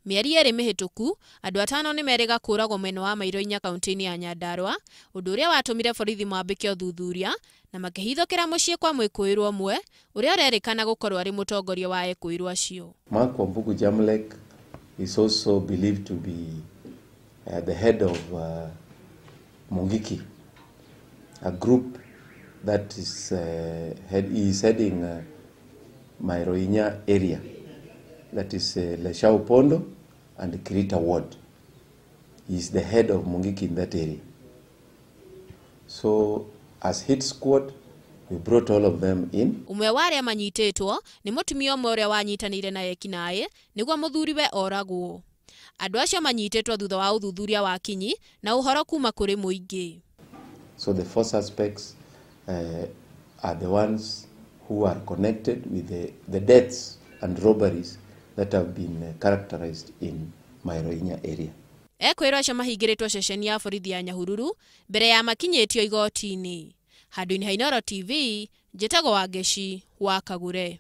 Mĩeri ĩrĩ mĩhĩtũku, andũ 5 nĩ merĩga kũragwo mwena wa Mairũ-Inya kaunti-inĩ ya Nyandarua, ũndũ ũrĩa watũmire borithi mambĩke ũthuthuria na makĩhithũkĩra mũciĩ kwa mwĩkũĩrwo ũmwe ũrĩa ũrerĩkana gũkorwo arĩ mũtongoria wa ekũĩrwo acio. Mark Wambugu Jamlek is also believed to be the head of Mungiki, a group that is heading Mairũ-Inya area, that is Leshau Pondo and Kirita Ward. He is the head of Mungiki in that area. So as hit squad, we brought all of them in. Umwe wa arĩa manyitĩtwo nĩ mũtumia ũmwe ũrĩa wanyitanĩire na ekinaĩ nĩguo mũthuriwe oragwo. Andũ acio manyitĩtwo thutha wa ũthuthuria wa kinyi na ũhoro kuma kũrĩ mũingĩ. So the 4 suspects are the ones who are connected with the deaths and robberies that have been characterized in Mairũ-Inya area. Ekũĩrwo acio mahingĩrĩtwo ceceni ya borithi ya Nyahururu mbere ya makinyĩtio igoti-inĩ. Handũ-inĩ ha Inooro TV, njĩtagwo Wangeci wa Kagure.